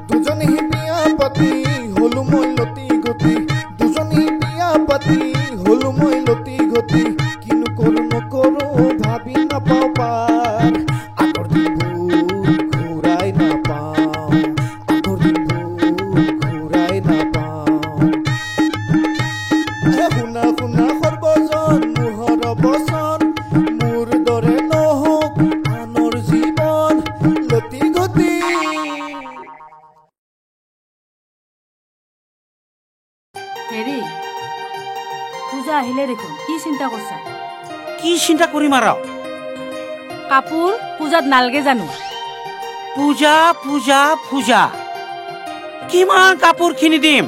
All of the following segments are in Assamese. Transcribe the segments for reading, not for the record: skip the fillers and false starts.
দুজনী বিয়া পাতি হলো মই লতি গতি দুজনী বিয়া পাতি হলো মই লতি গতি কিনো কৰো নকৰো ভাবি নাপাওঁ পাৰ আগৰ দিনবোৰ ঘূৰাই নাপাওঁ আগৰ দিনবোৰ ঘূৰাই নাপাওঁ শুনা শুনা সৰ্বজন মোহৰ বচন মোৰ দৰে নহওক আনৰ জীৱন লতি গতি হেৰি পূজা আহিলে দেখোন কি চিন্তা কৰছা কি চিন্তা কৰিম আৰু কাপোৰ পূজাত নালগে জানো পূজা পূজা পূজা কিমান কাপোৰ কিনি দিম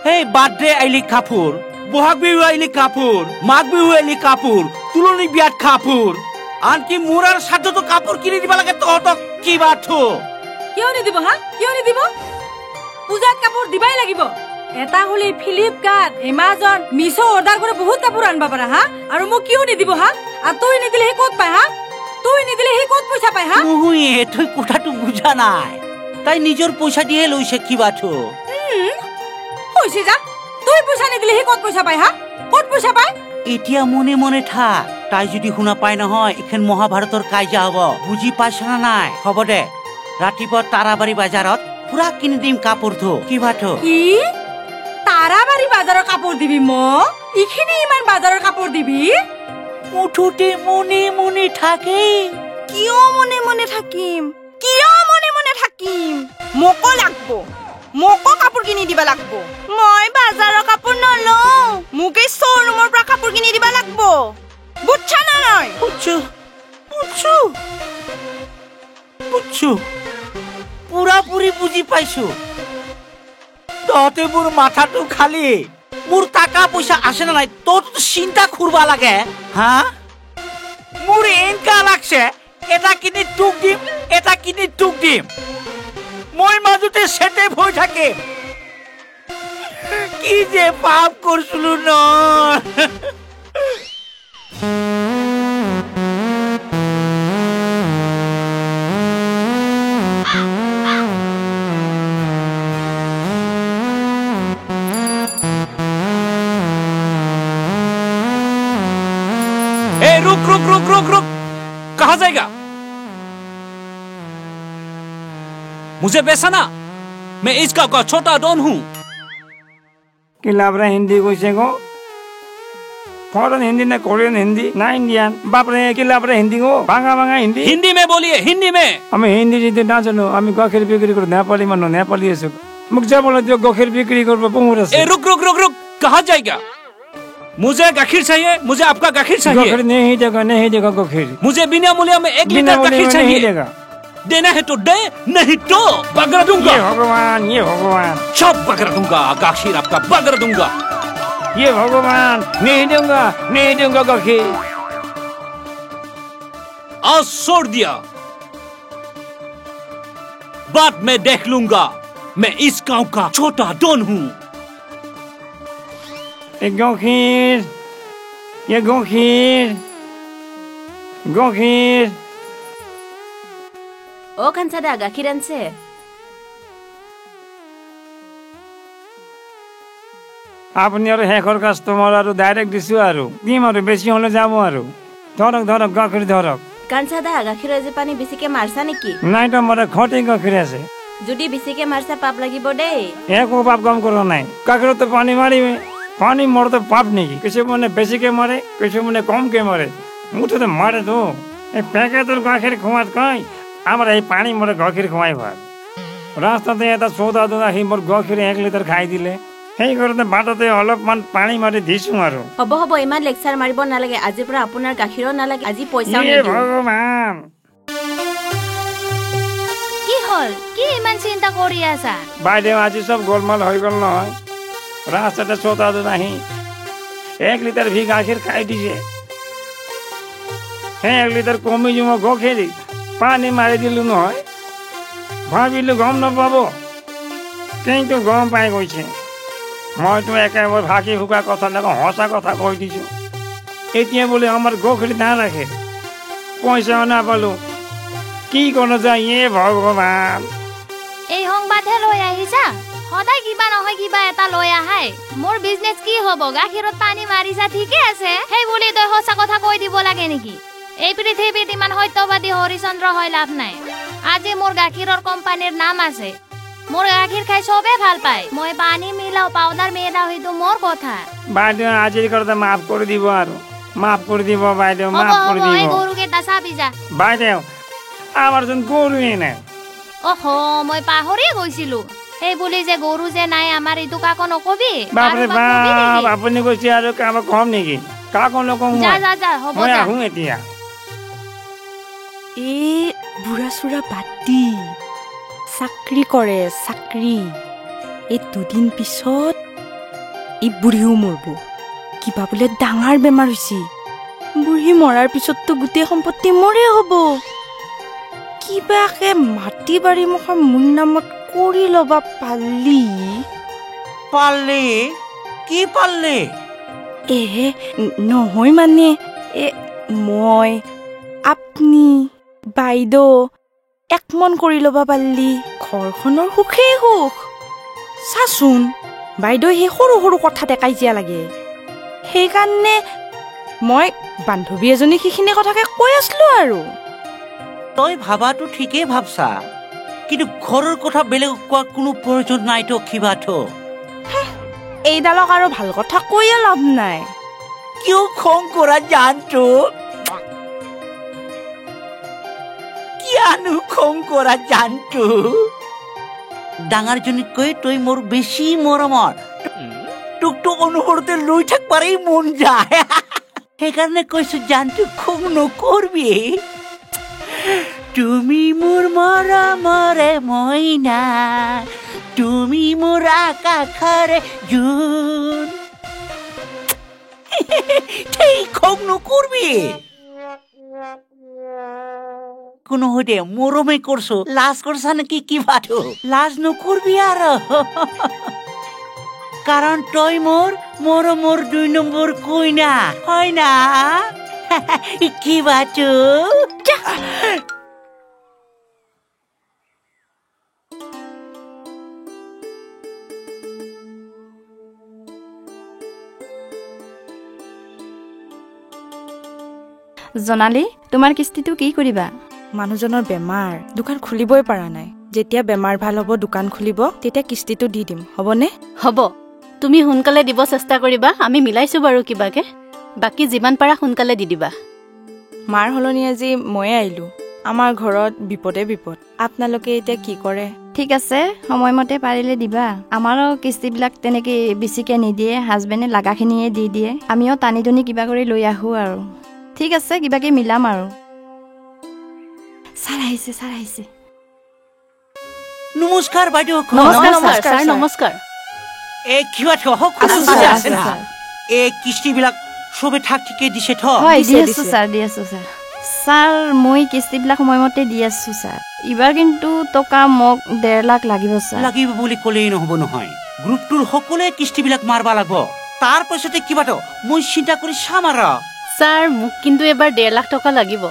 সেই বাৰ্থডে আইলি কাপোৰ বহাগ বিহু আইলি কাপোৰ মাঘ বিহু আইলি কাপোৰ তুলনি বিয়াত কাপোৰ আনকি মোৰ আৰু সাধুতো কাপোৰ কিনি দিব লাগে তহঁতক কিবা থো কিয় নিদিব হা কিয় নিদিব পূজাত কাপোৰ দিবাই লাগিব এটা হলে ফ্লিপকাৰ্ট এমাজন মিছো অৰ্ডাৰ কৰি বহুত কাপোৰ আনবা পাৰা হা আৰু মোক কিয় নিদিব হা আৰু তুই নিদিলে হে ক'ত পায় হা তুই নিদিলে হে ক'ত পইচা পায় হা তুই তুই কথাটো বুজা নাই তাই নিজৰ পইচা দিয়ে লৈছে কিবা থো হৈছে যা তুই পইচা নিদিলে হে ক'ত পইচা পায় হা ক'ত পইচা পায় এতিয়া মনে মনে থাক তাই যদি শুনা পায় নহয় এখন মহাভাৰতৰ কাজিয়া হ'ব বুজি পাইছ না নাই হ'ব দে ৰাতিপুৱা তাৰাবাৰী বজাৰত পুৰা কিনি দিম কাপোৰ থো কিবা থো কি তাৰাবাৰী বাজাৰৰ কাপোৰ দিবি ম ইখিনি ইমান বাজাৰৰ কাপোৰ দিবি মুঠতে মনে মনে থাকে কিয় মনে মনে থাকিম মোকো লাগব মোকো কাপোৰ কিনি দিবা লাগব মই বাজাৰৰ কাপোৰ নলওঁ মোক এই শ্ব'ৰুমৰ পৰা কাপোৰ কিনি দিবা লাগব বুজছা না নাই বুজছো পুৰা পুৰি বুজি পাইছো তহঁতে মোৰ মাথাটো খালি মোৰ টাকা পইচা আছে না নাই তহঁতে চিন্তা কৰবা লাগে হা মোৰ এনেকা লাগছে এটা কিনি তোক দিম মই মাজতে সেটেপ হৈ থাকে কি যে পাপ কৰিছিলো ন रुक कहाँ जाएगा मुझे बेचना मैं इस गांव का छोटा डॉन हूँ किलाबरा हिंदी कैसे को फॉरेन हिंदी ना कोरियन हिंदी ना इंडियन बाप रे किलाबरा हिंदी को भांगा हिंदी में बोलिए हिंदी में हमें हिंदी जिते ना जानो हमें गखेर बिक्री करो नेपाली मानो नेपाली है मुझ जब बोला जो गखेर बिक्री करो पंगुरा से रुक कहाँ जाएगा मुझे गाखीर चाहिए मुझे आपका गाखीर चाहिए गाखीर नहीं देगा गाखीर मुझे बिना मूल्य में 1 लीटर गाखीर चाहिए देना है तो दे नहीं तो बगरा दूंगा ये भगवान सब बगरा दूंगा गाखीर आपका बगरा दूंगा ये भगवान नहीं दूंगा गाखीर आज छोड़ दिया बाद में देख लूंगा मैं इस गांव का छोटा डॉन हूँ ये गाखीर ও কাঞ্চাদা গাখীৰ আনছে আপুনি আৰু হেকৰ কাষ্টমাৰ আৰু ডাইৰেক্ট দিছো আৰু দিম আৰু বেছি হলে যাব আৰু ধৰক গাখীৰ ধৰক কাঞ্চাদা গাখীৰৰ যে পানী বেছিকে মাৰছা নেকি নাই তো মোৰ ঘৰতে গাখীৰ আছে যদি বেছিকে মাৰছা পাপ লাগিব দেই একো পাপ কাম কৰা নাই গাখীৰত তো পানী মাৰিবে पानी मर तो पाप नहीं किसी मने बेसी के मरे किसी मने कम के मरे मुझे तो मारे तो पैकेट गाखीर खुआत कहीं हमारे पानी मरे गाखीर खुआई भाग रास्ता तो ये सौदा दूंगा ही मोर गाखीर 1 लिटर खाई दिले সেই করতে বাটতে অলপমান পানী মাৰি দিছো আৰু হ'ব ইমান লেকচাৰ মাৰিব নালাগে আজিৰ পৰা আপোনাৰ গাখীৰো নালাগে আজি পইচাও নিদিও ভগৱান কি হল কি ইমান চিন্তা কৰি আছা বাইদেউ আজি সব গোলমাল হৈ গল নহয় रास्ता सोता तो नहीं 1 लिटर भी गाखीर खाई दीजिए 1 लिटर कमी जो गाखीर पानी मारी दिलु নহয় ভাবিলো গম নাপাবো কিন্তু গম পাই গৈছে মই তো একেবারে ভাগি হুকা কথা না হসা কথা কই দিছো এতিয়া বলে আমার গাখীর না রাখে পয়সা না পালো কি কৰা যায় ভগৱান। এই সংবাদহে লৈ আহিছা সদায় কিবা নহয় কিবা এটা লৈ আহাই মোৰ বিজনেছ কি হ'ব গাখীৰত পানী মাৰিছা ঠিকে আছে সেই বুলি তই সঁচা কথা কৈ দিব লাগে নেকি এই পৃথিৱীত ইমান সত্যবাদী হৰিচন্দ্ৰ হৈ লাভ নাই আজি মোৰ গাখীৰৰ কোম্পানীৰ নাম আছে মোৰ গাখীৰ খাই চবে ভাল পায় মই পানী মিলাও পাউডাৰ মিলাও সেইটো মোৰ কথা বাইদেউ আজিৰ কথা মাফ কৰি দিব আৰু মাফ কৰি দিব বাইদেউ মাফ কৰি দিব এই গৰুকেইটা চাবি যা বাইদেউ আমাৰচোন গৰুৱে নাই অহ মই পাহৰিয়ে গৈছিলো সেই বুলি যে গৰু যে নাই আমাৰ এইটো কাকো নকবি বাপৰে বাপ আপুনি কৈছে আৰু কাম কম নেকি কাকো নকওঁ যা যা যা হ'ব মই যা আহোঁ এতিয়া এই বুঢ়া চুৰা বাদ দি চাকৰি কৰে চাকৰি এই দুদিন পিছত এই বুঢ়ীও মৰব কিবা বোলে ডাঙৰ বেমাৰ হৈছে বুঢ়ী মৰাৰ পিছততো গোটেই সম্পত্তি মৰে হ'ব কিবাকে মাটি বাৰী মুখৰ মোৰ নামত কৰি ল'বা পালি পালে কি পালে এহে নহয় মানে মই আপনি বাইদেউ একমন কৰি ল'বা পাৰিলি ঘৰখনৰ সুখেই সুখ চাচোন বাইদেউ সেই সৰু সৰু কথাতে কাজিয়া লাগে সেইকাৰণে মই বান্ধৱী এজনী সেইখিনি কথাকে কৈ আছিলো আৰু তই ভাবাটো ঠিকেই ভাবছা কিন্তু ঘৰৰ কথা বেলেগ কোৱা কোনো প্ৰয়োজন নাইতো কিবাটো এইডালক আৰু ভাল কথা কৈয়ে লাভ নাই কিয় খং কৰা জানতো কিয়ানো খং কৰা জানতো ডাঙৰজনীতকৈ তই মোৰ বেছি মৰমৰ তোকতো অনুসৰতে লৈ থাকবাৰেই মন যায় সেইকাৰণে কৈছো জানতো খং নকৰবি তুমি মোৰ মৰমৰে মইনা তুমি মোৰ আকাশৰে জোন ঠিক খং নকৰবি কোনো হদে মৰমে করছো লাজ করছা নাকি কিবাটো লাজ নকরবি আর কারণ তই মোর মরমর 2 নম্বর কইনা হয় না কিবাটো জনালি তোমাৰ কিস্তিটো কি কৰিবা মানুহজনৰ বেমাৰ দোকান খুলিবই পৰা নাই যেতিয়া বেমাৰ ভাল হ'ব দোকান খুলিব তেতিয়া কিস্তিটো দি দিম হ'বনে হ'ব তুমি সোনকালে দিব চেষ্টা কৰিবা আমি মিলাইছো বাৰু কিবাকে বাকি যিমান পাৰা সোনকালে দি দিবা মাৰ হলনি আজি ময়ে আহিলো আমাৰ ঘৰত বিপদে বিপদ আপোনালোকে এতিয়া কি কৰে ঠিক আছে সময়মতে পাৰিলে দিবা আমাৰো কিস্তিবিলাক তেনেকে বেছিকে নিদিয়ে হাজবেণ্ডে লাগাখিনিয়ে দি দিয়ে আমিও টানি টনি কিবা কৰি লৈ আহো আৰু ঠিক আছে কিবাকে মিলাম আৰু ছাৰ আহিছে নমস্কাৰ বাইদেউ নমস্কাৰ নমস্কাৰ এ কিবাটো আছে না এ কিস্তিবিলাক সবে ঠাক ঠিকে দিছে থ হয় দি আছো ছাৰ ছাৰ মই কিস্তিবিলাক সময়মতে দি আছো ছাৰ ইবাৰ কিন্তু টকা মোক 1.5 লাখ লাগিব ছাৰ লাগিব বুলি ক'লেই নহব নহয় গ্ৰুপটোৰ সকলোৱে কিস্তিবিলাক মাৰবা লাগিব তাৰ পিছতে কিবাটো মই চিন্তা কৰি চাম আৰু ছাৰ মোক কিন্তু এবাৰ 1.5 লাখ টকা লাগিব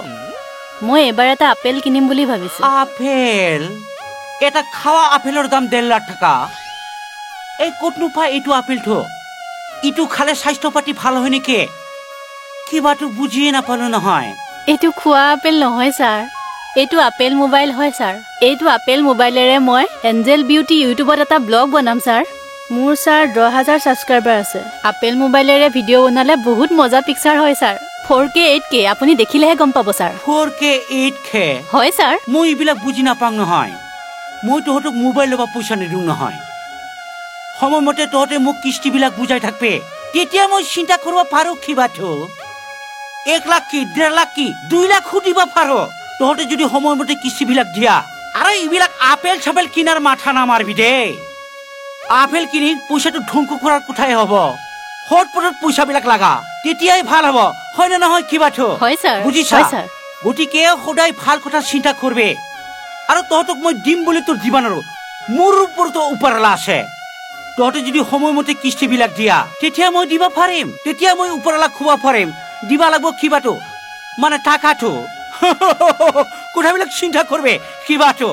মই এবাৰ এটা আপেল কিনিম বুলি ভাবিছো আপেল এটা খাওয়া আপেলৰ দাম 1.5 লাখ টাকা এই কতনো পাই এইটো আপেলটো ইটো খালে স্বাস্থ্য পাতি ভাল হয় নেকি কিবাটো বুজিয়ে নাপালো নহয় এইটো খোৱা আপেল নহয় ছাৰ এইটো আপেল মোবাইল হয় ছাৰ এইটো আপেল মোবাইলেৰে মই এঞ্জেল বিউটি ইউটিউবত এটা ব্লগ বনাম ছাৰ মোৰ ছাৰ 10,000 সাবস্ক্ৰাইবাৰ আছে আপেল মোবাইলেৰে ভিডিঅ' বনালে বহুত মজা পিকচাৰ হয় ছাৰ 4K 8K আপুনি দেখিলেহে গম পাব ছাৰ 4K 8K হয় ছাৰ মই এইবিলাক বুজি নাপাং নহয় মই তহঁতক মোবাইল ল'বা পইচা নিদিওঁ নহয় সময়মতে তহঁতে মোক কিস্তিবিলাক বুজাই থাকবে তেতিয়া মই চিন্তা কৰিব পাৰো কিবাটো 1 লাখ কি 1.5 লাখ কি 2 লাখ দিব পাৰো তহঁতে যদি সময়মতে কিস্তিবিলাক দিয়া আৰু এইবিলাক আপেল চাপেল কিনাৰ মাথা নামাৰবি দেই আপেল কিনি পইচাটো ধ্বংস কৰাৰ কথাই হ'ব হটপটত পইচাবিলাক লাগা তেতিয়াই ভাল হ'ব হয় না নহয় কিবাটো হয় ছাৰ বুজিছা গতিকে সদায় ভাল কথা চিন্তা কৰবে আৰু তহঁতক মই দিম বুলি তোৰ দিবা নোৱাৰো মোৰ ওপৰতো ওপৰলা আছে তহঁতে যদি সময়মতে কিস্তিবিলাক দিয়া তেতিয়া মই দিবা পাৰিম তেতিয়া মই ওপৰলা খুবা পাৰিম দিবা লাগিব কিবাটো মানে টাকাটো কথাবিলাক চিন্তা কৰবে কিবাটো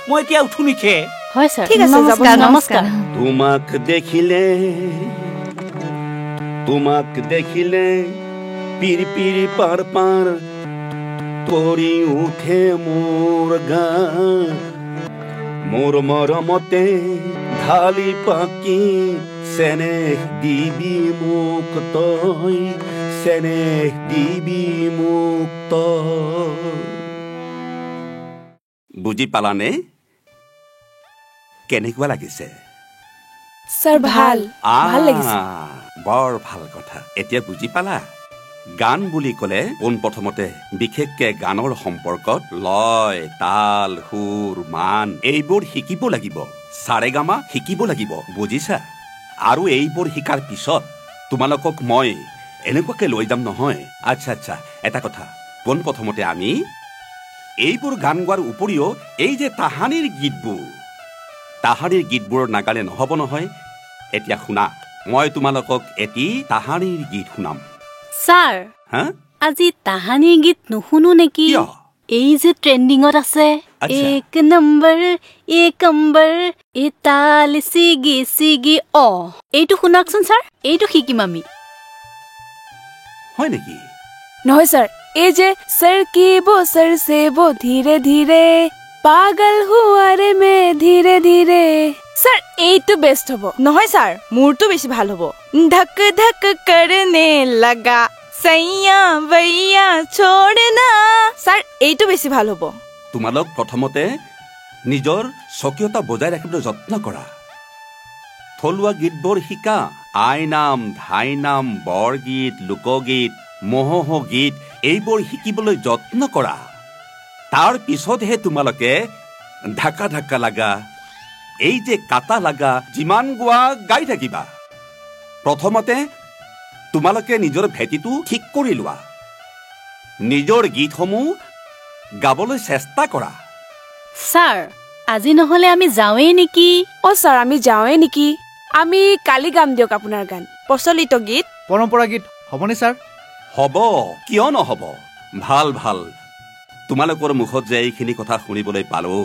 মই এতিয়া উঠো নিকে হয় ছাৰ ঠিক আছে, যাব। নমস্কাৰ তোমাক দেখিলে পিৰ পিৰ পাৰ পাৰ কৰি উঠে মোৰ গান মোৰ মৰমতে ঢালি পাকি চেনেহ দিবি মোক তই চেনেহ দিবি মোক তই বুজি পালানে কেনেকুৱা লাগিছে স্যাৰ ভাল ভাল লাগিছে বৰ ভাল কথা এতিয়া বুজি পালা গান বুলি ক'লে পোনপ্ৰথমতে বিশেষকে গানৰ সম্পৰ্কত লয় তাল সুৰ মান এইবোৰ শিকিব লাগিব সাৰেগামা শিকিব লাগিব বুজিছা আৰু এইবোৰ শিকাৰ পিছত তোমালোকক মই এনেকুৱাকে লৈ যাম নহয় আচ্ছা এটা কথা পোনপ্ৰথমতে আমি এইবোৰ গান গোৱাৰ উপৰিও এই যে তাহানিৰ গীতবোৰ নাগালে নহ'ব নহয় এতিয়া শুনা মই তোমালোকক এটি তাহানিৰ গীত শুনাম ছাৰ হা আজি তাহানিৰ গীত নুশুনো নেকি কিয়? এই যে ট্ৰেণ্ডিঙত আছে আচ্ছা। এক নম্বৰ এ তাল ছিগি এইটো শুনাকচোন ছাৰ এইটো শিকিম আমি হয় নেকি নহয় স্যার এই যে सर की वो सर से वो धीरे धीरे पागल हुआ रे मैं धीरे धीरे স্যার এইটো বেস্ট হ'ব নহয় স্যার মোৰটো বেছি ভাল হ'ব ধক ধক करने लगा सैया भैया छोड़ना স্যার এইটো বেছি ভাল হ'ব তোমালোক প্ৰথমতে নিজৰ স্বকীয়তা বজাই ৰাখিবলৈ যত্ন কৰা থলুৱা গীতবোৰ শিকা আইনাম ধাইনাম বৰগীত লোকগীত মহহ গীত এইবোৰ শিকিবলৈ যত্ন কৰা তাৰ পিছতহে তোমালোকে ঢাকা ঢাকা লাগা এই যে কাটা লাগা যিমান গোৱা গাই থাকিবা প্ৰথমতে তোমালোকে নিজৰ ভেটিটো ঠিক কৰি লোৱা নিজৰ গীতসমূহ গাবলৈ চেষ্টা কৰা ছাৰ আজি নহলে আমি যাওঁৱেই নেকি ও স্যাৰ আমি যাওঁৱে নেকি আমি কালি গাম দিয়ক আপোনাৰ গান প্ৰচলিত গীত পৰম্পৰা গীত হ'বনে ছাৰ হ'ব কিয় নহ'ব ভাল ভাল তোমালোকৰ মুখত যে এইখিনি কথা শুনিবলৈ পালো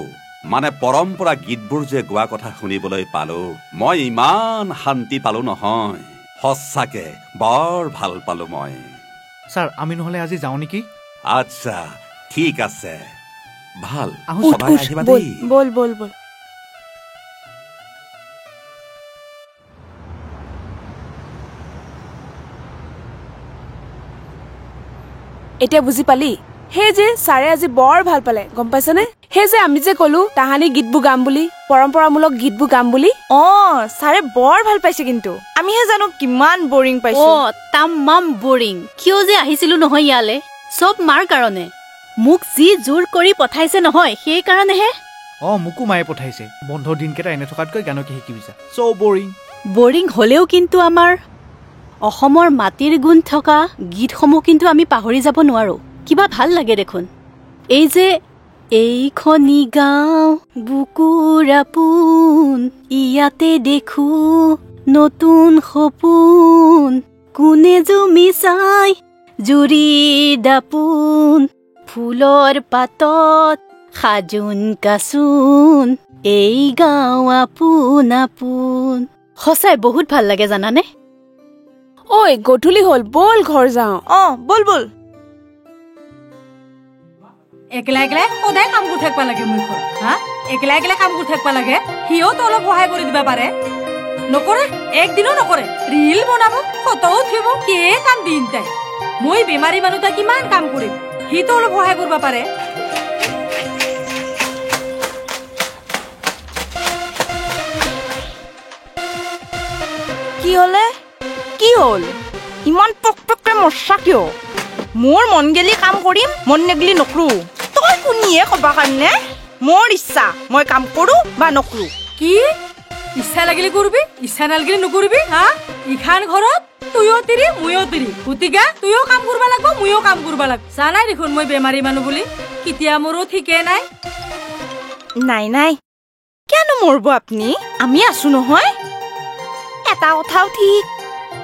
মানে পৰম্পৰা গীতবোৰ যে গোৱা কথা শুনিবলৈ পালো মই ইমান শান্তি পালো নহয় সঁচাকে বৰ ভাল পালো মই ছাৰ আমি নহ'লে আজি যাওঁ নেকি আচ্ছা ঠিক আছে ভাল উঠ, সবাই উঠ, আহিবা বল দেই বল বল বল এতিয়া বুজি পালি সেই যে ছাৰে আজি বৰ ভাল পালে গম পাইছনে সেই যে আমি যে কলো তাহানি গীতবোৰ গাম বুলি পৰম্পৰামূলক গীতবোৰ গাম বুলি ছাৰে বৰ ভাল পাইছে কিন্তু আমিহে জানো কিমান বৰিং পাইছো তামাম বৰিং কিয় যে আহিছিলো নহয় ইয়ালে চব মাৰ কাৰণে মোক যি জোৰ কৰি পঠাইছে নহয় সেই কাৰণেহে মোকো মায়ে পঠাইছে বন্ধৰ দিনকেইটা এনে থকাতকৈ গানকে শিকিবিছা চ' বৰিং বৰিং হলেও কিন্তু আমাৰ অসমৰ মাটিৰ গুণ থকা গীতসমূহ কিন্তু আমি পাহৰি যাব নোৱাৰো কিবা ভাল লাগে দেখোন এই যে এইখনি গাঁও বুকুৰ আপোন ইয়াতে দেখো নতুন সপোন কোনে জুমি চাই জুৰি দাপোন ফুলৰ পাতত সাজোন কাচোন এই গাঁও আপোন আপোন সঁচাই বহুত ভাল লাগে জানানে ঐ গধূলি হ'ল বল ঘৰ যাওঁ বল বল একলা একলাই সদায় কাম কৰি থাকিব লাগে মোৰ ঘৰত হা একলা একলা কাম কৰি থাকিব লাগে সিও তো অলপ সহায় কৰি দিব পাৰে নকৰে একদিনো নকৰে ৰিল বনাব ফটো উঠিব কি কাম দিন তাই মই বেমাৰী মানুহ তাই কিমান কাম কৰিম সি তো অলপ সহায় কৰিব পাৰে কি হলে কি হল ইমান পকপককে মৰছা কিয় মোৰ মন গেলি কাম কৰিম মন নেগলি নকৰো তই কোনিয়ে কবা কাৰণে মোৰ ইচ্ছা মই কাম কৰো বা নকৰো কি ইচ্ছা লাগিলে কৰিবি ইচ্ছা নালাগিলে নকৰিবি হা ইখান ঘৰত তুইও তিৰি মইও তিৰি গতিকে তুইও কাম কৰিব লাগিব মইও কাম কৰিব লাগিব জানাই দেখোন মই বেমাৰী মানুহ বুলি কেতিয়া মোৰো ঠিকে নাই নাই নাই কেন মৰব আপুনি আমি আছো নহয় এটা কথাও ঠিক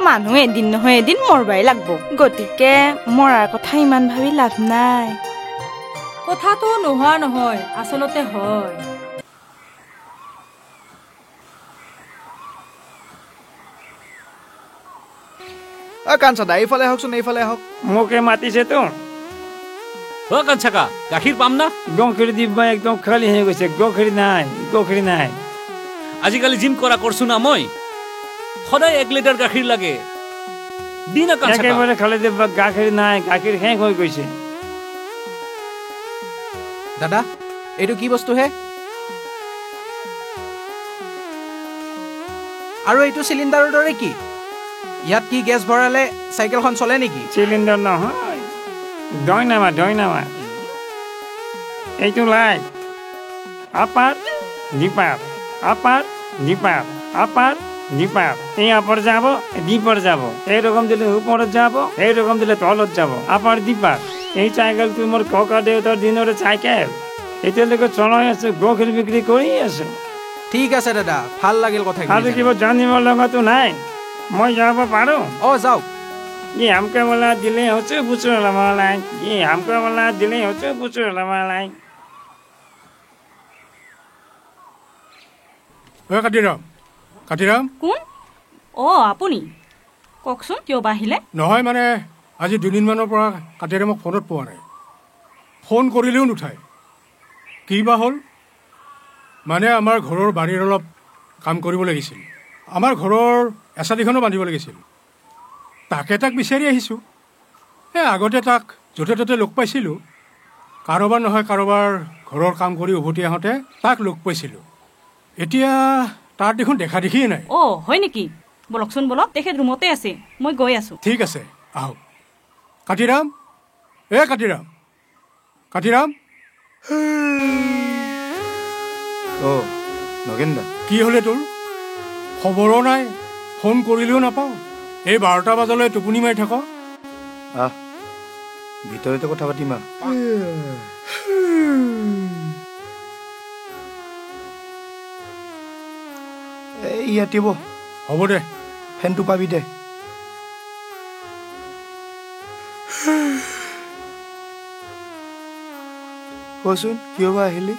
মানুহ এদিন নহয় এদিন মৰবাই লাগব গতিকে মৰাৰ কথা ইমান ভাবি লাভ নাই কথাটো নোহোৱা নহয়, আচলতে হয়। কাঞ্চাদা এইফালে আহকচোন, এইফালে আহক। মোকে মাতিছেতো। কাঞ্চাকা গাখীৰ পাম না? গাখীৰ দিবা একদম খালী হৈ গৈছে, গাখীৰ নাই, গাখীৰ নাই। আজিকালি জিম কৰা কৰছো না মই, সদায় 1 লিটাৰ গাখীৰ লাগে। দিন একেবাৰে খালী দিবা, গাখীৰ নাই, গাখীৰ শেষ হৈ গৈছে। দাদা এইটো কি বস্তু হে? আৰু এইটো চিলিণ্ডাৰৰ দৰে কি? ইয়াত কি গেছ ভৰালে চাইকেলখন চলে নেকি? চিলিণ্ডাৰ নহয়, দৈনামা। এইটো লাইট, আপাৰ ডিপাৰ, আপাৰ ডিপার, আপার ডিপার। এই আপার যাব, ডিপার যাব। এইরকম দিলে উপরে যাব, এইরকম দিলে তলত যাব। আপার ডিপার। এই সাইকেল তুই মোর ককা দেউতার দিনের সাইকেল। এতিয়ালৈকে চলাই আছো, গাখীৰ বিক্ৰী কৰি আছো। ঠিক আছে দাদা, ভাল লাগিল কথা। আৰু কিবা জানিব লগাটো নাই? মই যাব পাৰো? যাওক। ये हमको बोला दिले होचे बुचुर लमालाई, ये हमको बोला दिले होचे बुचुर लमालाई। কাতিৰাম কোন? আপুনি কওকচোন, কিয় বা আহিলে? নহয় মানে আজি 2 দিনমানৰ পৰা কাতিৰামক ফোনত পোৱা নাই, ফোন কৰিলেও নুঠায়। কি বা হ'ল? মানে আমাৰ ঘৰৰ বাৰীৰ অলপ কাম কৰিব লাগিছিল, আমাৰ ঘৰৰ এচাৰিখনো বান্ধিব লাগিছিল। তাকে তাক বিচাৰি আহিছোঁ। আগতে তাক য'তে ত'তে লগ পাইছিলোঁ, কাৰোবাৰ নহয় কাৰোবাৰ ঘৰৰ কাম কৰি উভতি আহোঁতে তাক লগ পাইছিলোঁ। এতিয়া তাৰ দেখোন দেখা দেখিয়ে নাই। হয় নেকি? বলকচোন বলক, তেখেত ৰুমতে আছে, মই গৈ আছোঁ। ঠিক আছে, আহক। কাতিৰাম, কাতিৰাম, কাতিৰাম। নগেনদা, কি হ'লে তোৰ? খবৰো নাই, ফোন কৰিলেও নাপাওঁ। এই 12টা বজালৈ টোপনি মাৰি থাক। ভিতৰতে কথা পাতিম। ইয়াতিব। হ'ব দে, ফেনটো পাবি দে। কচোন, কিয় বা আহিলি?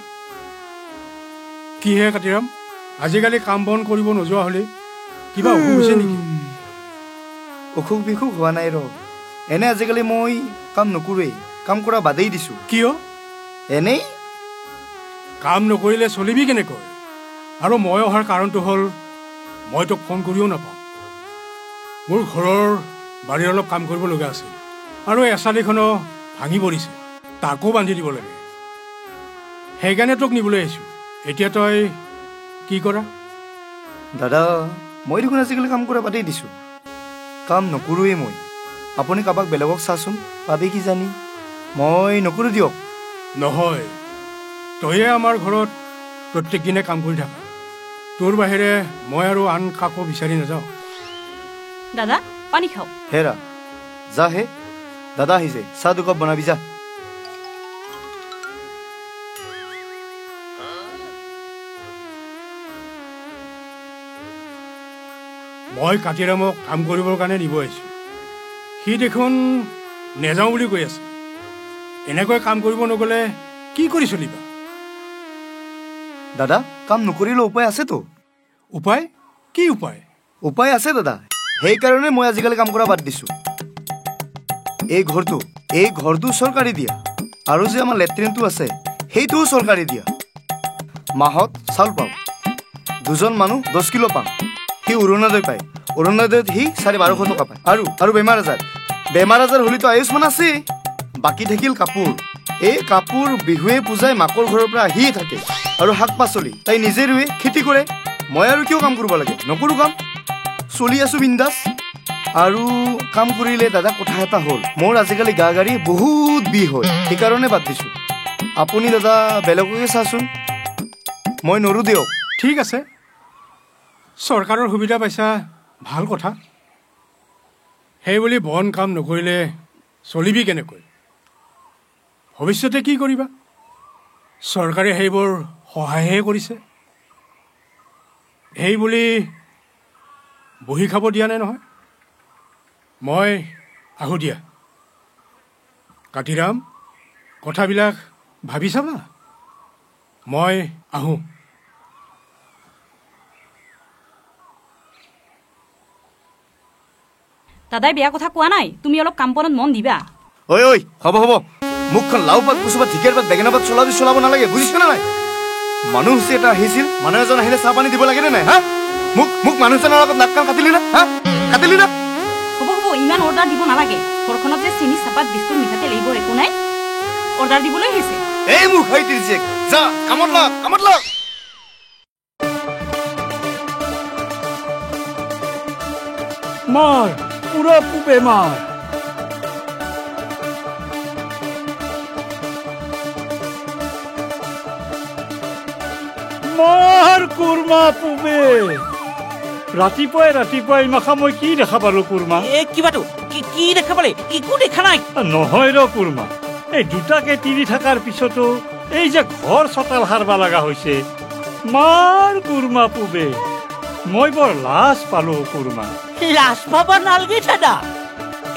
কিহে কাতিৰাম, আজিকালি কাম বন কৰিব নোযোৱা হ'লে কিবা অসুখ হৈছে নেকি? অসুখ বিসুখ হোৱা নাই ৰ। এনে আজিকালি মই কাম নকৰোৱেই, কাম কৰা বাদেই দিছোঁ। কিয়? এনেই। কাম নকৰিলে চলিবি কেনেকৈ? আৰু মই অহাৰ কাৰণটো হ'ল মই তোক ফোন কৰিও নাপাওঁ। মোৰ ঘৰৰ বাৰীৰ অলপ কাম কৰিব লগা আছিল, আৰু এচাৰিখনো ভাঙি পৰিছে, তাকো বান্ধি দিব লাগে। সেইকাৰণে তোক নিবলৈ আহিছোঁ। এতিয়া তই কি কৰা? দাদা, মই দেখোন আজিকালি কাম কৰা বাদেই দিছোঁ, কাম নকৰোৱেই মই। আপুনি কাৰোবাক বেলেগক চাচোন, পাবি কি জানি। মই নকৰোঁ দিয়ক। নহয়, তয়ে আমাৰ ঘৰত প্ৰত্যেক দিনে কাম কৰি থাকা, তোৰ বাহিৰে মই আৰু আন কাকো বিচাৰি নাযাওঁ। দাদা, পানী খাওঁ। হেৰা যা, হে দাদা আহিছে, চাহ 2 কাপ বনাবি যা। মই কাতিৰামক কাম কৰিবৰ কাৰণে নিব আহিছোঁ। সি দেখোন নেযাওঁ বুলি কৈ আছে। এনেকৈ কাম কৰিব নগ'লে কি কৰি চলিবা? দাদা, কাম নকৰিলেও উপায় আছেতো। উপায়? কি উপায়? উপায় আছে দাদা, সেইকাৰণে মই আজিকালি কাম কৰা বাদ দিছোঁ। এই ঘৰটো চৰকাৰী দিয়া, আৰু যে আমাৰ লেট্ৰিনটো আছে সেইটোও চৰকাৰী দিয়া। মাহত চাউল পাওঁ, 2জন মানুহ 10 কিলো পাওঁ। সি অৰুণোদয় পায়, অৰুণোদয়ত সি 1250 টকা পায়। আৰু বেমাৰ আজাৰ হ'লেতো আয়ুষ্মান আছে। বাকী থাকিল কাপোৰ। এই কাপোৰ বিহুৱে পূজাই মাকৰ ঘৰৰ পৰা আহিয়ে থাকে। আৰু শাক পাচলি তাই নিজে ৰুৱে, খেতি কৰে। মই আৰু কিয় কাম কৰিব লাগে? নকৰোঁ কাম, চলি আছোঁ বিন্দাছ। আৰু কাম কৰিলে দাদা কথা এটা হ'ল, মোৰ আজিকালি গা গাড়ী বহুত বিষ হয়, সেইকাৰণে বাদ দিছোঁ। আপুনি দাদা বেলেগকে চাচোন, মই নৰো দিয়ক। ঠিক আছে, চৰকাৰৰ সুবিধা পাইছা, ভাল কথা। সেই বুলি বন কাম নকৰিলে চলিবি কেনেকৈ? ভৱিষ্যতে কি কৰিবা? চৰকাৰে সেইবোৰ সহায়হে কৰিছে, সেই বুলি বহি খাব দিয়া নাই নহয়। মই আহোঁ দিয়া। কাতিৰাম, কথাবিলাক ভাবি চাবা মই আহোঁ দাদাই বেয়া কথা কোৱা নাই তুমি অলপ কাম পনত মন দিবা ঐ ঐ হ'ব হ'ব মুখখন লাও পাত কুচুবা ঢেকীয়াৰ পাত বেঙেনা পাত চলাব নালাগে বুজিছ নে নাই মানুহ হৈছে এটা আহিছিল মানুহ এজন আহিলে চাহ পানী দিব লাগে নে নাই হা মোক মানুহজনৰ লগত নাক কাণ কাটিলি না হা কাটিলি না হ'ব ইমান অৰ্ডাৰ দিব নালাগে ঘৰখনত যে চেনি চাহপাত বিস্কুট মিঠাতেল এইবোৰ একো নাই অৰ্ডাৰ দিবলৈ হৈছে এই মুখ হৈ তিৰিছে যা কামত লাগ মাৰ পুৰা পুবে মাৰ মাৰ কুৰ্মা পুবে ৰাতিপুৱাই মাখা মই কি দেখা পালো কুৰ্মা কিবাটো কি দেখা পালে একো দেখা নাই নহয় ৰ কুৰ্মা এই দুটাকে তিৰি থকাৰ পিছতো এই যে ঘৰ চোতাল সাৰবা লগা হৈছে মাৰ কুৰ্মা পুবে মই বৰ লাজ পালো কুৰ্মা লাজ পাবা নালগে দাদা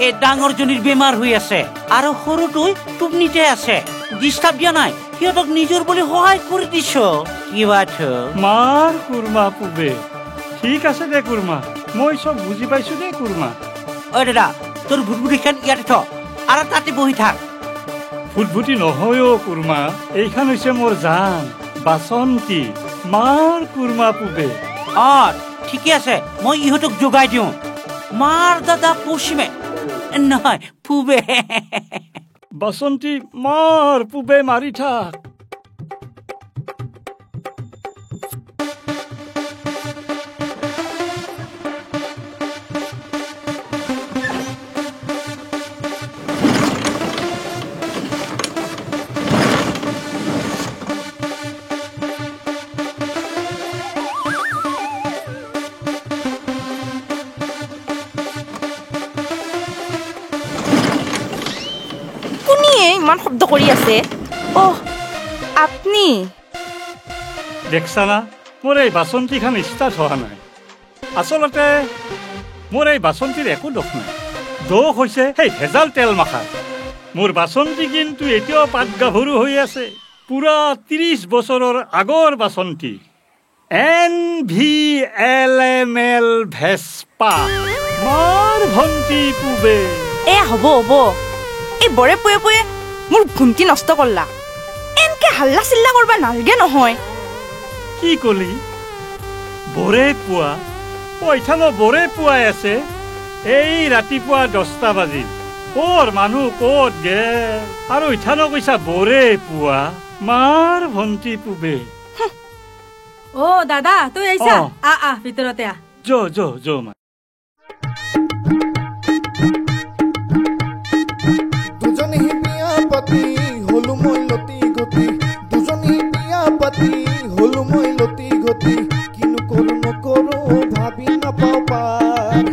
এই ডাঙৰজনীৰ বেমাৰ হৈ আছে আৰু সৰুটোই টোপনিতে আছে ডিষ্টাৰ্ব দিয়া নাই সিহঁতক নিজৰ বুলি সহায় কৰি দিছ কিবাটো মাৰ কুৰ্মা পুবে ঠিক আছে দে কুৰ্মা মই চব বুজি পাইছো দে কুৰ্মা ঐ দাদা তোৰ ভুটভুটিখন ইয়াতে থ আৰু তাতে বহি থাক ভুটভুটি নহয় অ কুৰ্মা এইখন হৈছে মোৰ জান বাচন্তি মাৰ কুৰ্মা পুবে ঠিকে আছে মই ইহঁতক যোগাই দিওঁ মাৰ দাদা পশ্চিমে নহয় পূবে বাচন্তি মাৰ পুবে মাৰি থাক ইমান শব্দ কৰি আছে আপনি দেখছা না মোৰ এই বাচন্তিখন ষ্টাৰ্ট হোৱা নাই আচলতে মোৰ এই বাচন্তিৰ একো দোষ নাই দোষ হৈছে সেই ভেজাল তেল মাখা মোৰ বাচন্তি কিন্তু এতিয়াও পাত গাভৰু হৈ আছে পুৰা 30 বছৰৰ আগৰ বাচন্তি NVLML ভেস্পা মাৰ ভন্টি পুবে হ'ব এই বৰে পুয়ে মোৰ ভন্টি নষ্ট কৰলা এনকে হাল্লা চিল্লা কৰবা নালগে নহয় কি কলি বৰে পুৱা পইথানো বৰে পুৱাই আছে এই ৰাতিপুৱা 10টা বাজিল ক'ৰ মানুহ ক'ত গে আৰু ইথানো কৈছা বৰে পুৱা মাৰ ভন্টি পুবে দাদা তুই আহিছা ভিতৰতে যো মা দুজনী বিয়া পাতি হলো মই লতি গতি দুজনী বিয়া পাতি হলো মই লতি গতি কিনো কৰো নকৰো ভাবি নাপাও পাৰ